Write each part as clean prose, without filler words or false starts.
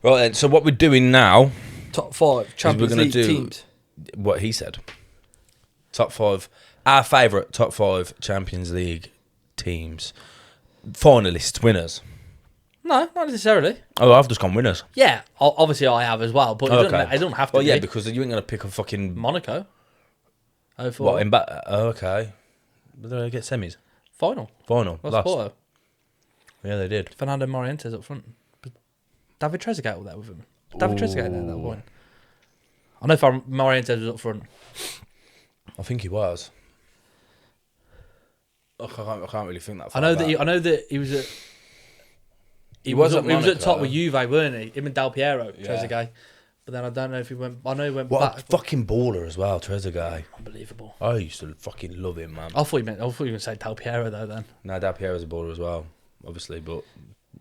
Right then, so what we're doing now... Top 5 Champions League teams. What he said. Top 5. Our favourite top 5 Champions League teams. Finalists, winners. No, not necessarily. Oh, I've just gone winners. Yeah, obviously I have as well, but it doesn't have to well, be. yeah, because you ain't going to pick a fucking... Monaco. 04. What, okay. Did they get semis? Final. Lost. Porto. Yeah, they did. Fernando Morientes up front. But David Trezeguet was there with him. David Trezeguet there at that point. I know if Morientes was up front. I think he was. I can't really think that far I know that he was at... He was at top with Juve, weren't he? Him and Del Piero, Trezeguet. But then I don't know if he went... I know he went back. What a fucking baller as well, Trezeguet. Unbelievable. I used to fucking love him, man. I thought you were going to say Del Piero, though, then. No, Del Piero's a baller as well, obviously, but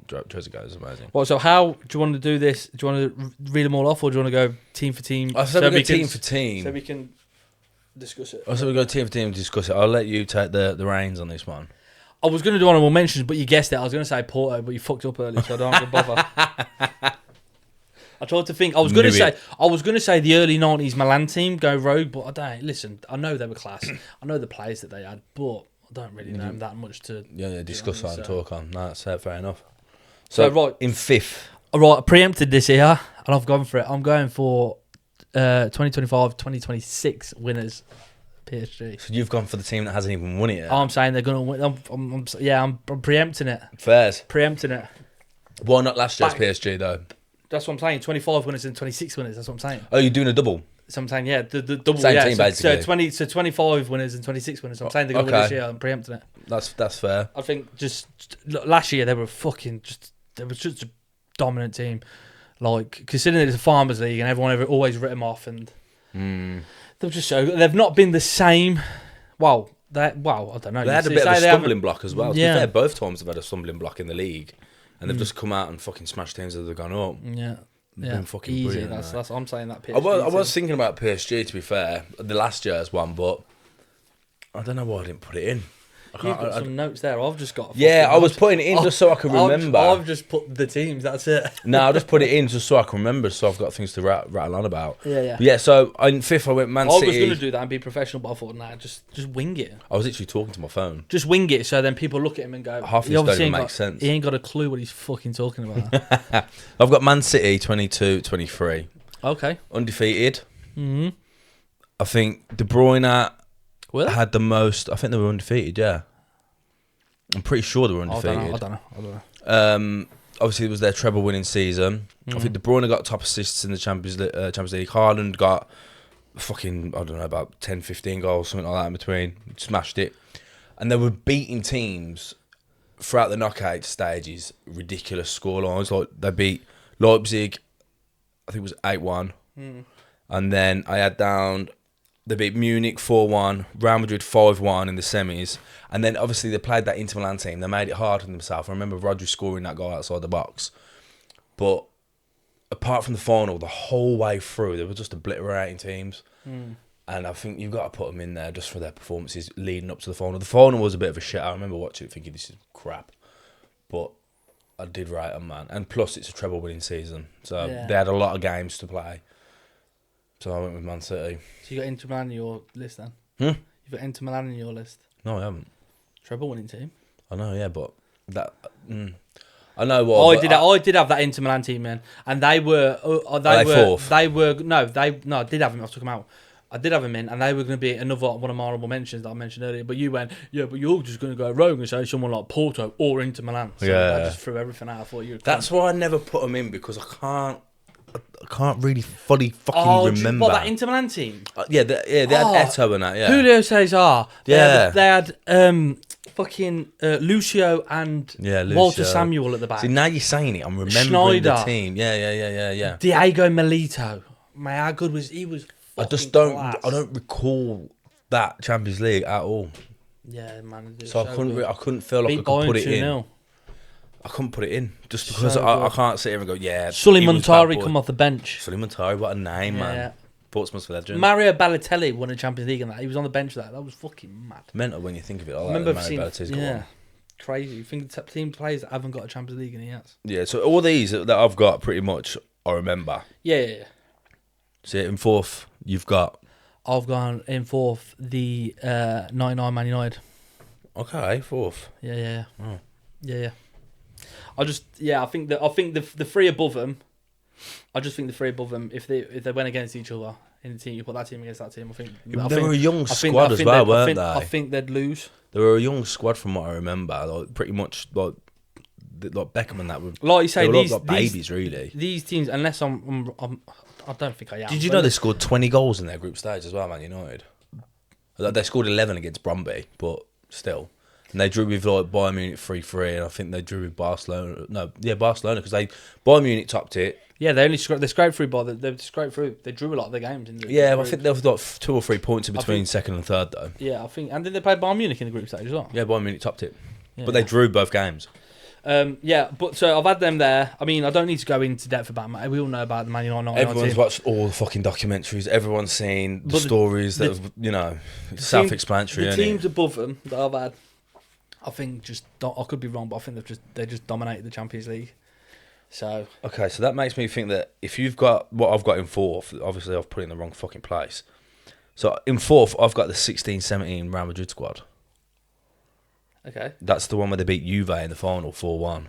Trezeguet is amazing. Well, so how do you want to do this? Do you want to read them all off, or do you want to go team for team? I said we go team for team. So we can discuss it. I said we go team for team and discuss it. I'll let you take the reins on this one. I was going to do honourable mentions, but you guessed it. I was going to say Porto, but you fucked up early, so I don't have to bother. I tried to think. I was going to say the early 90s Milan team go rogue, but I don't. Listen, I know they were class. I know the players that they had, but I don't really know them that much to. Yeah, discuss that and talk on. No, that's fair enough. So right in 5th. All right, I preempted this here, and I've gone for it. I'm going for 2025-2026 winners. PSG. So you've gone for the team that hasn't even won it yet? I'm saying they're going to win. I'm preempting it. Fairs. Preempting it. Why not last year's PSG, though? That's what I'm saying. 25 winners and 26 winners. That's what I'm saying. Oh, you're doing a double? So I'm saying, yeah, the double. Same team, basically. So 25 winners and 26 winners. So I'm saying they're going to win this year. I'm preempting it. That's fair. I think last year they were they were just a dominant team. Like, considering it's a Farmers League and everyone always writ them off, and they've just they've not been the same. I don't know. They had a bit of a stumbling block as well. Yeah. To be fair, both times they've had a stumbling block in the league, and they've just come out and fucking smashed teams as they've gone up. Yeah. They've been fucking easy. brilliant. That's I'm saying that. PSG I was thinking about PSG, to be fair, the last year's one, but I don't know why I didn't put it in. You've got some notes there. I've just got. Yeah, I was putting it in just so I could remember. I've just put the teams. That's it. No, I just put it in just so I can remember. So I've got things to rattle on about. Yeah. But yeah. So in 5th, I went Man City. I was going to do that and be professional, but I thought, nah, just wing it. I was literally talking to my phone. Just wing it, so then people look at him and go, half of this don't even make sense. He ain't got a clue what he's fucking talking about. I've got Man City 22-23. Okay. Undefeated. Mm-hmm. I think De Bruyne had the most. I think they were undefeated. Yeah. I'm pretty sure they were undefeated. I don't know. Obviously, it was their treble winning season. I think De Bruyne got top assists in the Champions League. Haaland got fucking, I don't know, about 10, 15 goals, something like that in between. Smashed it. And they were beating teams throughout the knockout stages. Ridiculous scorelines. Like, they beat Leipzig, I think it was 8-1. And then I had down... They beat Munich 4-1, Real Madrid 5-1 in the semis. And then, obviously, they played that Inter Milan team. They made it hard on themselves. I remember Rodri scoring that goal outside the box. But apart from the final, the whole way through, they were just obliterating teams. And I think you've got to put them in there just for their performances leading up to the final. The final was a bit of a shit. I remember watching it thinking, this is crap. But I did rate them, man. And plus, it's a treble-winning season. So they had a lot of games to play. So I went with Man City. So you got Inter Milan in your list then? You've got Inter Milan in your list? No, I haven't. Treble winning team. I know, yeah, but that I know what. I did have that Inter Milan team, man, and they were fourth? I did have them. I took them out. I did have them in, and they were going to be another one of my honourable mentions that I mentioned earlier. But you went, yeah, but you're just going to go rogue and say someone like Porto or Inter Milan. So I just threw everything out. I thought you. That's why I never put them in, because I can't really fully fucking remember. What, that Inter Milan team? They had Eto'o and that, yeah. Julio Cesar. Yeah. They had fucking Lucio and Walter Samuel at the back. See, now you're saying it, I'm remembering Schneider. the team. Yeah. Diego Milito. Man, how good was he? Was I just class. I don't recall that Champions League at all. Yeah, man. So I couldn't feel like I could put it in. I couldn't put it in just because I can't sit here and go, yeah. Sully Montari come off the bench. Sully Montari, what a name, man. Portsmouth legend. Mario Balotelli won a Champions League and that. He was on the bench for that. That was fucking mad. Mental when you think of it. I remember Mario Balotelli's got one. Crazy. You think team players that haven't got a Champions League and he has. Yeah, so all these that I've got pretty much I remember. Yeah. So in fourth, you've got... I've gone in fourth the 99 Man United. Okay, fourth. Yeah. Oh. Yeah. I think the three above them. I just think the three above them, if they went against each other in the team, you put that team against that team. They were a young squad as well, weren't they? I think they'd lose. They were a young squad from what I remember. Like pretty much like Beckham and that were. Like you say, they were these babies really. These teams, unless I don't think I am. Did you know they scored 20 goals in their group stage as well, Man United? They scored 11 against Brøndby, but still. And they drew with like Bayern Munich 3-3, and I think they drew with Barcelona. Barcelona, because Bayern Munich topped it. Yeah, they scraped through. They scraped through. They drew a lot of the games. I think there was like 2 or 3 points in between second and third though. Yeah, I think, and then they played Bayern Munich in the group stage as well. Yeah, Bayern Munich topped it, but they drew both games. But so I've had them there. I mean, I don't need to go into depth about it. We all know about the Man United. Everyone's watched all the fucking documentaries. Everyone's seen the stories that self-explanatory. The teams above them that I've had, I think I could be wrong, but I think they just dominated the Champions League. So okay, so that makes me think that if you've got what I've got in fourth, obviously I've put it in the wrong fucking place. So in fourth, I've got the 16-17 Real Madrid squad. Okay, that's the one where they beat Juve in the final 4-1.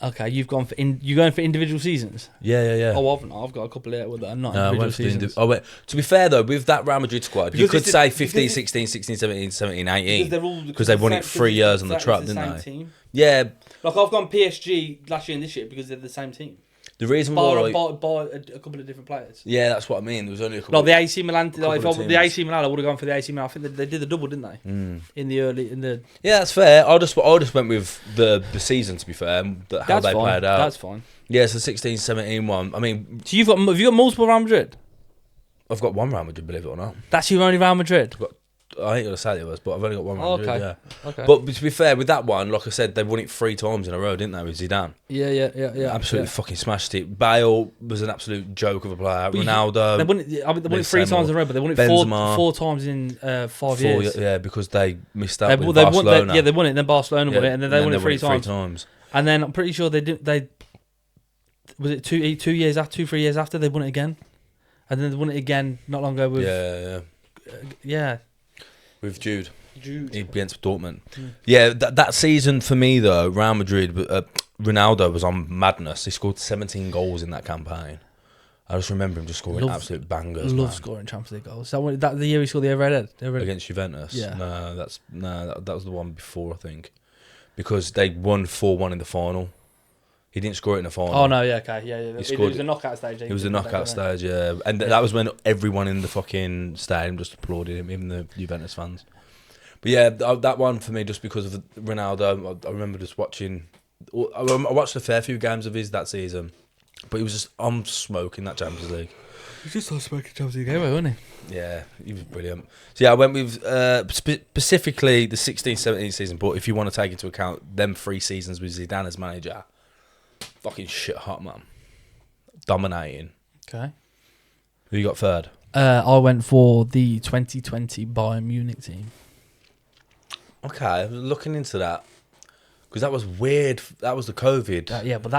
Okay, you're going for individual seasons. Yeah. Oh, I've got a couple here with that. Not individual seasons. To be fair though, with that Real Madrid squad, because you could say 15, 16, 16, 17, 17, 18 because they won it 3 years on the trot, didn't they? Team. Yeah. Like I've gone PSG last year and this year because they're the same team. The reason why, by a couple of different players. Yeah, that's what I mean. There was only a couple. Like the AC Milan. Like the AC Milan, I would have gone for the AC Milan. I think they did the double, didn't they? In the. Yeah, that's fair. I just went with the season. To be fair, how they played out. That's fine. Yeah, it's the 16-17 one. I mean, so have you got multiple Real Madrid? I've got one Real Madrid, believe it or not. That's your only Real Madrid. I ain't gonna say the others, but I've only got one Real Madrid. Okay. Yeah. Okay. But to be fair, with that one, like I said, they won it 3 times in a row, didn't they? With Zidane. Yeah. Absolutely fucking smashed it. Bale was an absolute joke of a player. Ronaldo. They won it 3 times in a row, but they won it 4 times in 5 years. Yeah, because they missed out with Barcelona. They won it. Then Barcelona won it, and then they won it 3 times. And then I'm pretty sure they was it 3 years after they won it again, and then they won it again not long ago with yeah. With Jude. Against Dortmund. Yeah, that season for me though, Real Madrid, Ronaldo was on madness. He scored 17 goals in that campaign. I just remember him just scoring absolute bangers. Love scoring Champions League goals. That the year he scored the overhead against Juventus. Yeah. That was the one before, I think, because they won 4-1 in the final. He didn't score it in the final. Oh no, yeah, okay, yeah. It was a knockout stage. It was a knockout stage, yeah, and that was when everyone in the fucking stadium just applauded him, even the Juventus fans. But yeah, that one for me, just because of Ronaldo, I remember just watching. I watched a fair few games of his that season, but he was just on smoking that Champions League. He just on smoking Champions League anyway, wasn't he? Yeah, he was brilliant. So yeah, I went with specifically the 16-17 season, but if you want to take into account them 3 seasons with Zidane as manager. Fucking shit hot, man. Dominating. Okay. Who you got third? I went for the 2020 Bayern Munich team. Okay, I was looking into that because that was weird. That was the COVID. But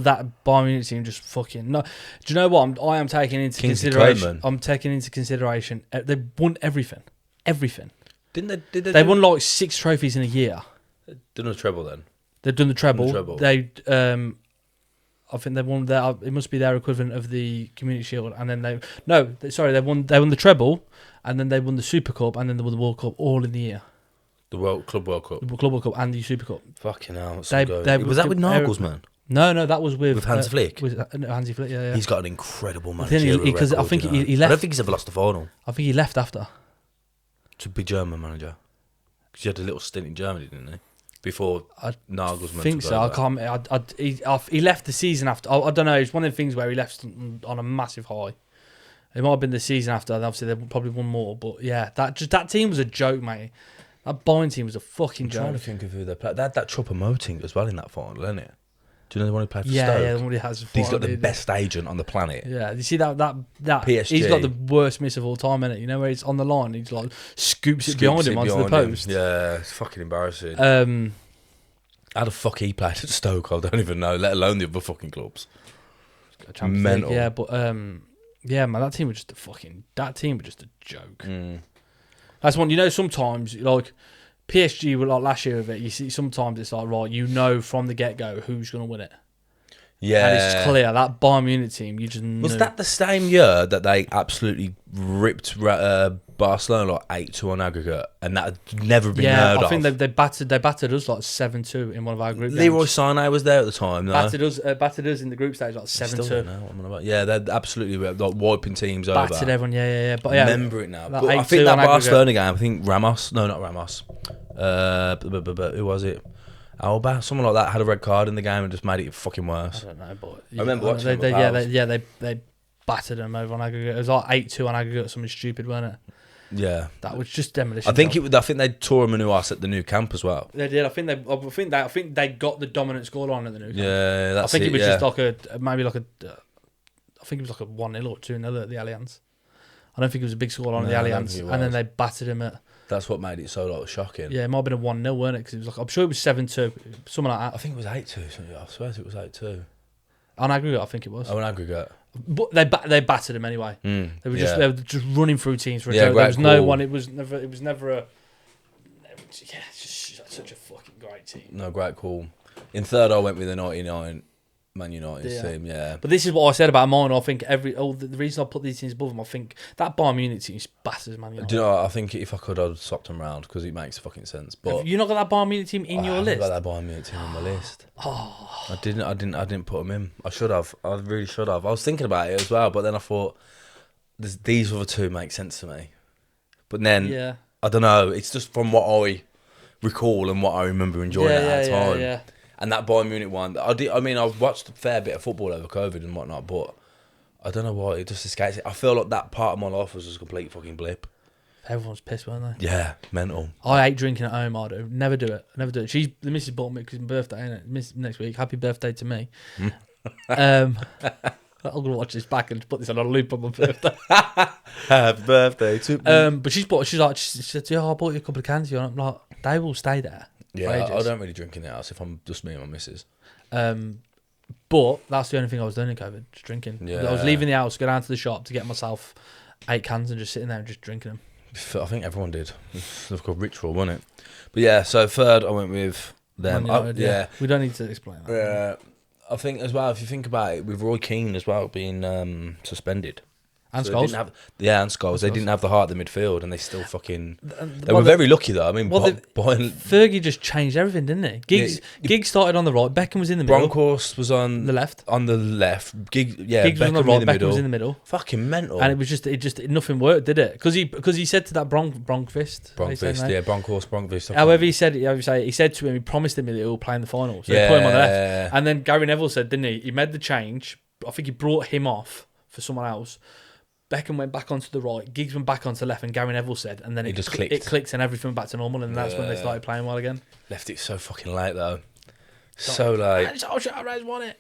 that Bayern Munich team just fucking no. Do you know what? I am taking into consideration. Coleman. I'm taking into consideration. They won everything. Didn't they? They won like 6 trophies in a year. Done a treble then. They've done the treble. They I think they won their. It must be their equivalent of the Community Shield, and then they won the treble, and then they won the Super Cup, and then they won the World Cup all in the year. The Club World Cup. The Club World Cup and the Super Cup. Fucking hell! Was that with Nagelsmann? No, that was with Hansi Flick. Hansi Flick, yeah. He's got an incredible managerial because I think he left. I don't think he's ever lost a final. I think he left after. To be German manager, because he had a little stint in Germany, didn't he? Before Nagelsmann. I think so. I can't. He left the season after. I don't know. It's one of the things where he left on a massive high. It might have been the season after. And obviously, they probably won more. But yeah, that team was a joke, mate. That Bayern team was a fucking joke. I'm trying to think of who they played. They had that Choupo-Moting as well in that final, didn't it? Do you know the one who played for Stoke? Yeah, the one who has. He's got the best agent on the planet. Yeah, you see that PSG. He's got the worst miss of all time, innit? You know where it's on the line, he's like scoops it behind him onto the post. Yeah, it's fucking embarrassing. How the fuck he played at Stoke, I don't even know, let alone the other fucking clubs. Champions Mental. League. Yeah, but yeah, man, that team was just a joke. That's one. You know, sometimes like PSG were like last year of it. You see, sometimes it's like right, you know from the get go who's going to win it. Yeah, And it's clear that Bayern Munich team. You just was knew. that the same year that they absolutely ripped Barcelona like 8-2 on aggregate, and that had never been heard of? I think they battered us like 7-2 in one of our group Leroy games. Sané was there at the time. No? Battered us in the group stage like 7-2. Yeah, they're absolutely like wiping teams Battered over. everyone. Yeah. But yeah, Remember it now. that But I 8-2 think that on aggregate. Barcelona game. I think Ramos. No, not Ramos. Who was it? Alba, someone like that had a red card in the game and just made it fucking worse. I don't know, but I remember watching they battered them over on aggregate. It was like 8-2 on aggregate, something stupid, wasn't it? Yeah, That was just demolition. I think they tore a Manuas at the new camp as well. They did. I think they got the dominant scoreline at the new camp. Yeah, that's I think it was just yeah. I think it was like a 1-0 or 2-0 at the Allianz. I don't think it was a big scoreline at the No, I don't Allianz, think it and then was. they battered him at. That's what made it so like shocking. Yeah, it might have been a 1-0, weren't it? Because it was like, I'm sure it was 7-2, something like I that. think it was 8-2. I swear it was 8-2. On aggregate, I think it was. Oh, an aggregate. But they battered him anyway. They were yeah. just running through teams for a Yeah, joke. great There was no call. one. It was never a. Yeah, it's just such a fucking great team. No, great call. In third, I went with the 99 Man United Yeah. team. Yeah, But this is what I said about mine. I think the reason I put these teams above them, I think that Bayern Munich team batters Man United. do you know? I think if I could, I'd have swapped them round because it makes fucking sense. But Have you not got that Bayern Munich team in I your haven't list? got that Bayern Munich team on my list. Oh, I didn't put them in. I should have. I really should have. I was thinking about it as well, but then I thought these other two make sense to me. But then Yeah. I don't know. It's just from what I recall and what I remember enjoying at that time. Yeah. And that Bayern Munich one, I've watched a fair bit of football over COVID and whatnot, but I don't know why it just escapes it. I feel like that part of my life was just a complete fucking blip. Everyone's pissed, weren't they? Yeah, mental. I hate drinking at home. I do. Never do it. The missus bought me because it's my birthday, ain't it? Next week. Happy birthday to me. I'm gonna watch this back and put this on a loop on my birthday. Happy birthday to me. But she said, "Yeah, I bought you a couple of cans." And I'm like, they will stay there. Yeah, for I ages. don't really drink in the house if I'm just me and my missus. But that's the only thing I was doing in COVID, just drinking. Yeah. I was leaving the house, go down to the shop to get myself 8 cans and just sitting there and just drinking them. I think everyone did. It's like a ritual, wasn't it? But yeah, so third I went with them. Man United, Yeah. we don't need to explain that. Yeah. I think as well, if you think about it, with Roy Keane as well being suspended. And So Scholes. they didn't have, and Scholes. They Scholes. didn't have the heart of the midfield, and they still fucking. They Well, were very lucky though. I mean, well, Fergie just changed everything, didn't he? Giggs started on the right. Beckham was in the middle. Bronkhorst was on The left. On the left. Giggs Giggs was on the right. Beckham was in the middle. Fucking mental. And it just nothing worked, did it? Because he said to that Bronkvist. Bronkhorst, yeah, Bronkhorst. However, he said to him, he promised him that he will play in the final. So they put him on the left. And then Gary Neville said, didn't he? He made the change. I think he brought him off for someone else. Beckham went back onto the right, Giggs went back onto the left, and Gary Neville said, and then it just clicked. It clicked and everything went back to normal, and that's when they started playing well again. Left it so fucking late though. So late. Solskjaer won it.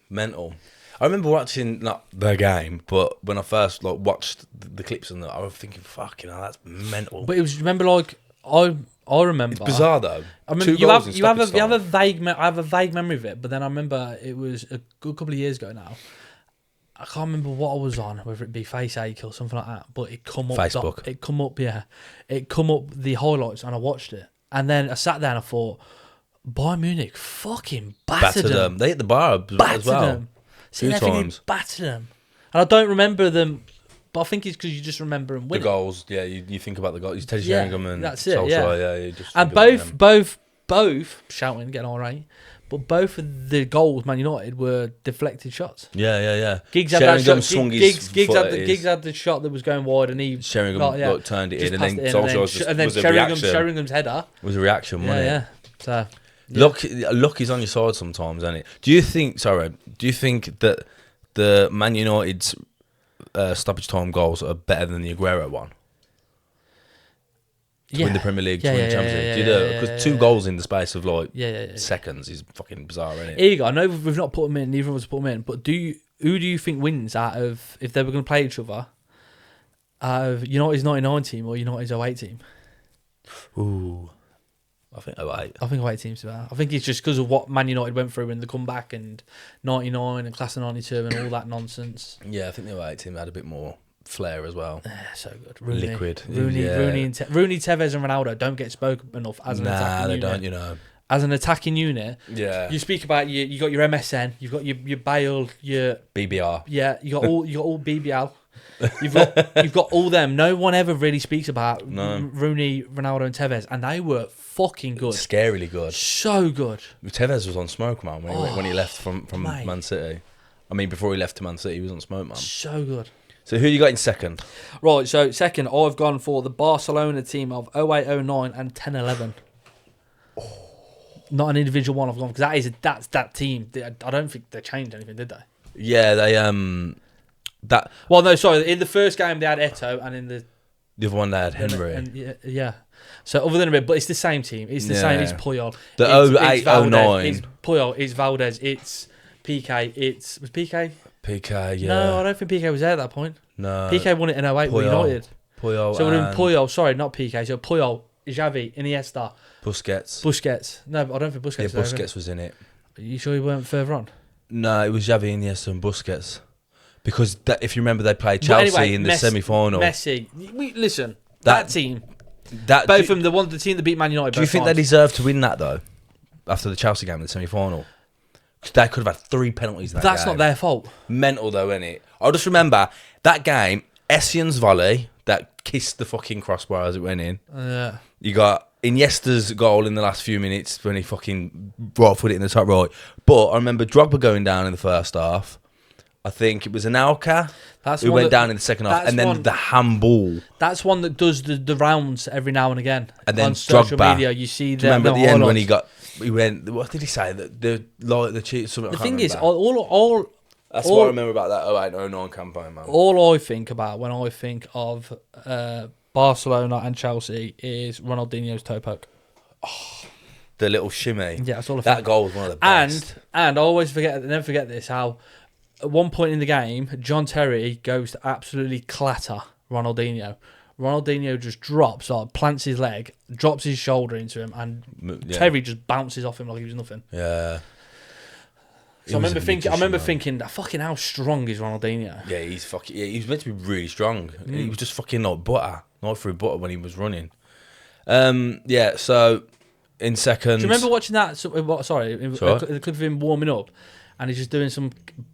Mental. I remember watching not the game, but when I first watched the clips and that, I was thinking, "Fucking hell, that's mental." But it was I remember. It's bizarre though. I remember you have a vague I have a vague memory of it, but then I remember it was a good couple of years ago now. I can't remember what I was on, whether it be FaceAche or something like that, but it come up. Facebook. It come up the highlights, and I watched it, and then I sat there and I thought, Bayern Munich fucking battered them. They hit the bar as well. Them. Two times. Battered them, and I don't remember them, but I think it's because you just remember them winning. The goals, yeah. You think about the goals. You Teddy Sheringham and that's it. Solskjaer, you just and think about them. both shouting, getting all right. But both of the goals, Man United, were deflected shots. Yeah. Giggs had that shot. swung his Giggs foot Giggs had the shot that was going wide, and he Sheringham turned it just in, and then passed it in, Solskjaer and then was a reaction. Sheringham's header. Was a reaction, wasn't it? Yeah. So Luck is on your side sometimes, isn't it? Do you think that the Man United's stoppage time goals are better than the Aguero one? To win the Premier League, to win the Champions League. Do you know? Because 2 goals in the space of seconds is fucking bizarre, isn't it? Here you go. I know we've not put them in, neither of us put them in, but who do you think wins out of, if they were going to play each other, out of United's 99 team or United's 08 team? Ooh. I think 08. I think 08 seems better. I think it's just because of what Man United went through in the comeback and 99 and Class of 92 and all that nonsense. Yeah, I think the 08 team had a bit more flair as well. So good. Rooney, Liquid. Rooney, yeah. Rooney, Tevez and Ronaldo don't get spoken enough as an attacking unit. Nah, they don't, you know. As an attacking unit, Yeah. you speak about you got your MSN, you've got your Bale, your BBR. yeah, you got all BBL. You've got all them. No one ever really speaks about Rooney, Ronaldo, and Tevez, and they were fucking good. Scarily good. So good. Tevez was on smoke, man, when he left from mate. Man City. I mean, before he left to Man City, he was on smoke, man. So good. So who you got in second? Right, so second, I've gone for the Barcelona team of 08-09 and 10-11. Not an individual one I've gone, because that's that team. I don't think they changed anything, did they? Yeah, they that. Well, no, sorry. In the first game they had Eto'o, and in the other one they had Henry. And yeah. So other than a bit, but it's the same team. It's the same. It's Puyol. The 08-09. It's Puyol. It's Valdez. It's PK. Was PK? PK, yeah. No, I don't think PK was there at that point. No. PK won it in 08 with United. Puyol. So we're in Puyol. Sorry, not PK. So Puyol, Xavi, Iniesta, Busquets. No, I don't think Busquets. Yeah, was there, Busquets was in it. Are you sure he weren't further on? No, it was Xavi, Iniesta, and Busquets. Because if you remember, they played Chelsea in the semi-final. Messi. Listen, that team. Both of them, the team that beat Man United. Do you think they deserved to win that though? After the Chelsea game in the semi-final, because they could have had 3 penalties. That's not their fault. Mental though, isn't it? I just remember that game, Essien's volley that kissed the fucking crossbar as it went in. Yeah. You got Iniesta's goal in the last few minutes when he fucking right-footed it in the top right. But I remember Drogba going down in the first half. I think it was Anelka who went down in the second half, and then the handball. That's one that does the rounds every now and again. And then on social Drogba. media, you see Do you remember at the end when he went? What did he say? The cheat. Something. The thing is, all that's what I remember about that 08-09 campaign, man. All I think about when I think of Barcelona and Chelsea is Ronaldinho's toe poke. Oh, the little shimmy. Yeah, that's all I think. That goal was one of the best. And I always never forget this, how at one point in the game, John Terry goes to absolutely clatter Ronaldinho. Ronaldinho just drops, plants his leg, drops his shoulder into him, and Terry just bounces off him like he was nothing. Yeah. So I remember thinking, fucking how strong is Ronaldinho? Yeah, he was meant to be really strong. He was just fucking like butter, not through butter when he was running. Yeah, so in second. Do you remember watching that? The clip of him warming up, and he's just doing some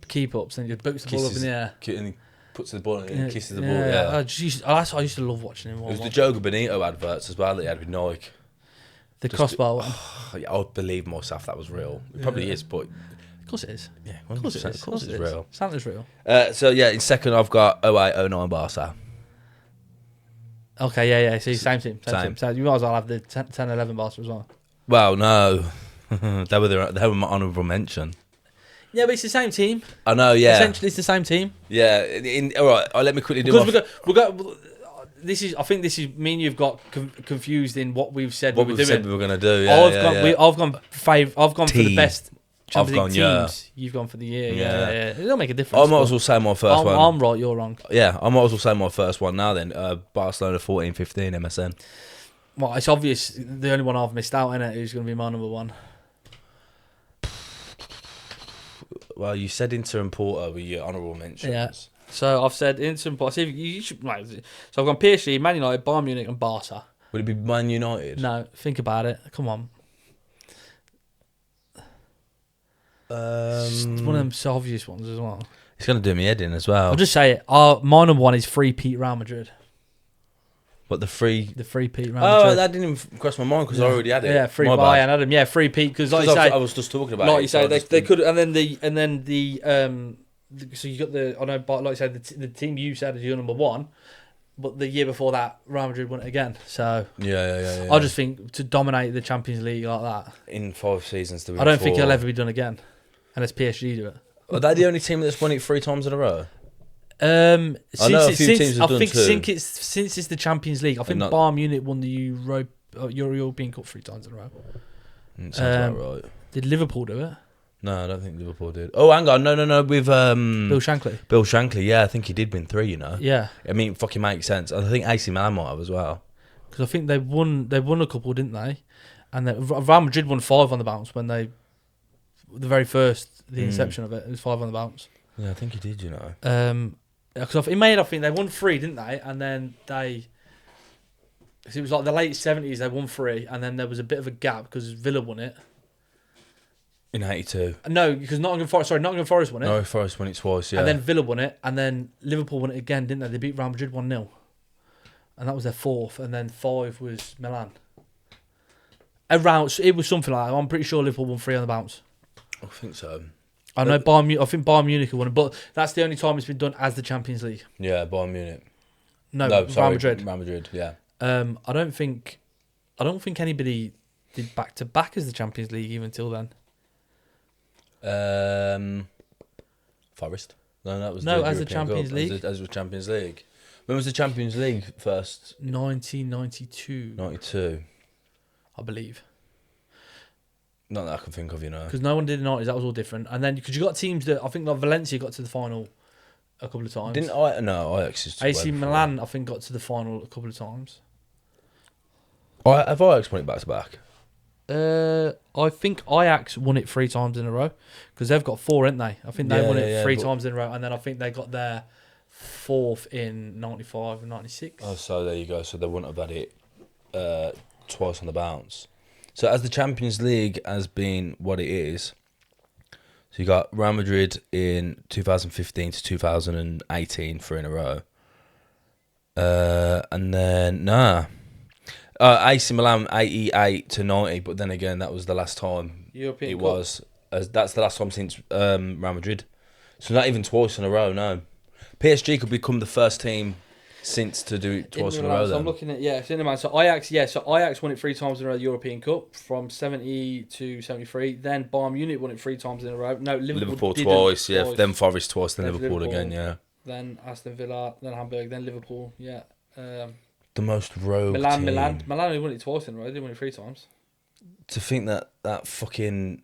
keep ups, and he just boots the ball up in the air. And he puts the ball in and kisses the ball. Yeah, Yeah. I used to love watching him. It was the Jogo Bonito adverts as well that he had with Nike. The crossbar one. I would believe myself that was real. It probably is, but. Of course it is. Yeah, of course it is. Of course it's real. Santa's real. So yeah, in second I've got 08-09 Barca. Okay, yeah. See, same team. So you might as well have the 10-11 Barca as well. Well, no, they were my honourable mention. Yeah, but it's the same team. I know. Yeah, essentially it's the same team. Yeah. All right. Let me quickly do. Because we got. I think this is me and you've got confused in what we've said. What we were we've doing. said we were going to do. Yeah, I've gone for the best. I've gone teams. You've gone for the year. Yeah. It don't make a difference. I might as well say my first one. I'm right. You're wrong. Yeah, I might as well say my first one now. Then Barcelona 14-15 MSN. Well, it's obvious the only one I've missed out in it who's going to be my number one. Well, you said Inter and Porto were your honourable mentions. Yeah. So I've said Inter and Porto. So I've gone PSG, Man United, Bayern Munich, and Barca. Would it be Man United? No, think about it. Come on. It's one of them so obvious ones as well. It's going to do me head in as well. I'll just say it. My number one is 3-peat Real Madrid. What, the free Real Madrid? Oh, that didn't even cross my mind because I already had it. Yeah, free Bayern Adam. Yeah, 3-peat because like you say, I was just talking about. Like you say, they could, and then the so you got like you said, the team you said is your number one, but the year before that, Real Madrid won it again. So yeah. I just think to dominate the Champions League like that in 5 seasons, I don't think it'll ever be done again, unless PSG do it. Are they the only team that's won it 3 times in a row? I know a few teams have done too. Since it's the Champions League, I think Bayern Munich won the European Cup 3 times in a row. Sounds about right. Did Liverpool do it? No, I don't think Liverpool did. Oh, hang on, no, with Bill Shankly. Bill Shankly, yeah, I think he did win 3. You know. Yeah. I mean, fucking makes sense. I think AC Milan might have as well. Because I think they won a couple, didn't they? And then Real Madrid won 5 on the bounce when the very first, the inception of it was 5 on the bounce. Yeah, I think he did, you know. Because I think they won 3, didn't they? And then it was like the late 70s, they won 3, and then there was a bit of a gap because Villa won it. In 82. No, because Nottingham Forest won it. No, Forest won it twice, yeah. And then Villa won it, and then Liverpool won it again, didn't they? They beat Real Madrid 1-0. And that was their 4th, and then 5 was Milan. It was something like that. I'm pretty sure Liverpool won 3 on the bounce. I think so. I know I think Bayern Munich won it, but that's the only time it's been done as the Champions League. Yeah, Bayern Munich. No, sorry, Real Madrid, yeah. I don't think anybody did back-to-back as the Champions League even until then. Forest. No, that was as the Champions League. As the Champions League. When was the Champions League first? 1992. 92. I believe. Not that I can think of, you know. Because no one did the 90s, that was all different. And then, because you got teams that, I think like Valencia got to the final a couple of times. Didn't I? No, Ajax is AC Milan, I think, got to the final a couple of times. Have Ajax won it back to back? I think Ajax won it 3 times in a row. Because they've got 4, haven't they? I think they won it 3 times in a row. And then I think they got their 4th in 95 and 96. Oh, so there you go. So they wouldn't have had it twice on the bounce. So as the Champions League has been what it is, so you got Real Madrid in 2015 to 2018 3 in a row. And then, AC Milan 88 to 90, but then again, that was the last time European it Cup. was. That's the last time since Real Madrid. So not even twice in a row, no. PSG could become the first team since to do it twice in a row. So then. I'm looking at it's in the man. So Ajax won it 3 times in a row, the European Cup from 70 to 73. Then Bayern Munich won it 3 times in a row. No, Liverpool twice, yeah. Then Forest twice, then Liverpool again, yeah. Then Aston Villa, then Hamburg, then Liverpool, yeah. The most rogue team. Milan only won it twice in a row. They didn't win it 3 times. To think that fucking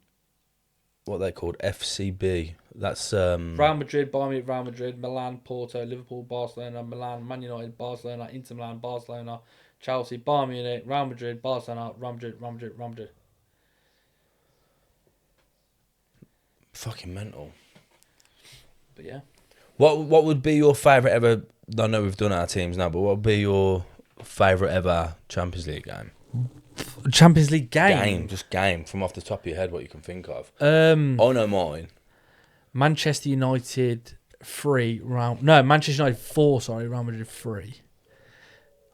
what they called FCB. That's Real Madrid, Bayern Munich, Real Madrid, Milan, Porto, Liverpool, Barcelona, Milan, Man United, Barcelona, Inter Milan, Barcelona, Chelsea, Bayern Munich, Real Madrid, Barcelona, Real Madrid. Fucking mental. But yeah. What would be your favourite ever? I know we've done our teams now, but what would be your favourite ever Champions League game? Champions League game? Just game from off the top of your head. What you can think of? I know mine. Manchester United 3, Manchester United 4. Sorry, Real Madrid 3.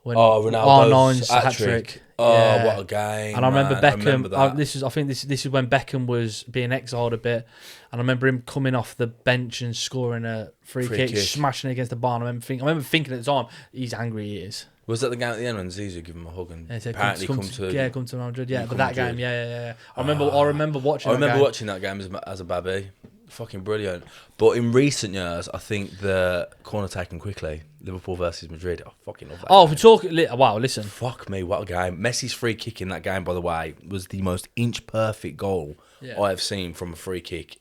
When Ronaldo's hat-trick. Oh, yeah. what a game! And I remember Beckham. I This is when Beckham was being exiled a bit, and I remember him coming off the bench and scoring a free kick, smashing it against the bar. I remember thinking at the time, he's angry. He is. Was that the game at the end when Zizou gave him a hug and apparently come to Real Madrid? Yeah, but that game, yeah. I remember watching. Watching that game as a babby. Fucking brilliant. But in recent years, I think the corner taken quickly, Liverpool versus Madrid. I fucking love that. Oh, if we're talking, wow, listen. Fuck me, what a game. Messi's free kick in that game, by the way, was the most inch-perfect goal I have seen from a free kick.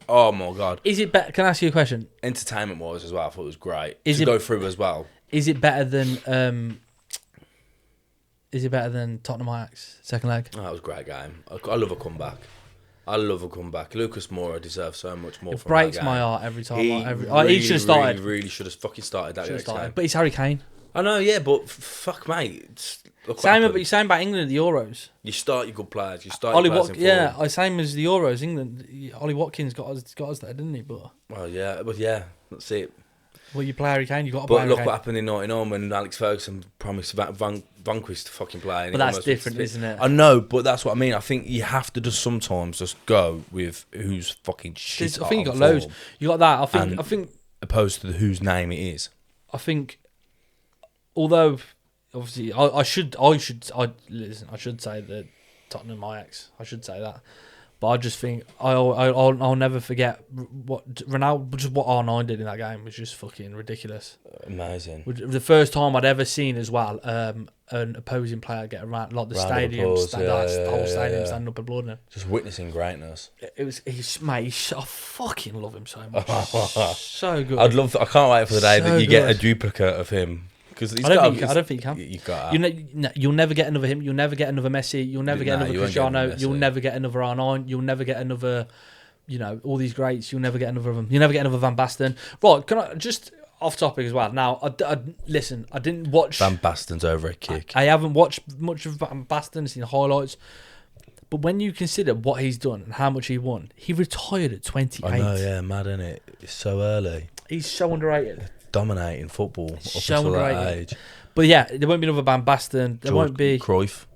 Oh, my God. Is it better? Can I ask you a question? Entertainment-wise as well, I thought it was great. Go through as well. Is it better than Tottenham Ajax, second leg? Oh, that was a great game. I love a comeback. Lucas Moura deserves so much more. It breaks my heart every time. He should have started. Really should have fucking started that game. But it's Harry Kane. I know, yeah, but fuck, mate. Same about England at the Euros. You start your good players. You start your players in form. Same as the Euros. England. Ollie Watkins got us there, didn't he? But that's it. Well, you play Harry Kane, you got to play Harry Kane. But look what happened in 99 when Alex Ferguson promised Vanquish to fucking play. But that's different, isn't it? I know, but that's what I mean. I think you have to just sometimes just go with who's fucking shit. I think you got loads. You got that. I think opposed to whose name it is. I think, although obviously I should say that Tottenham Ajax. I should say that. But I just think I'll never forget what Ronaldo, just what R9 did in that game was just fucking ridiculous. Amazing. The first time I'd ever seen as well an opposing player get around like the stadium, whole stadium standing up applauding him. Just witnessing greatness. I fucking love him so much. So good. I can't wait for the day that you get a duplicate of him. Because I don't think you can. You got. You'll never get another him. You'll never get another Messi. You'll never get another you won't get Cristiano. another Messi. You'll never get another R9. You'll never get another, all these greats. You'll never get another of them. You'll never get another Van Basten. Right, can I just off topic as well? Now, listen, I didn't watch... Van Basten's over a kick. I haven't watched much of Van Basten, seen highlights. But when you consider what he's done and how much he won, he retired at 28. I know, yeah, mad, isn't it? It's so early. He's so underrated. Dominating football up So until that underrated. age. But yeah, there won't be another Van Basten. There won't be... Cruyff.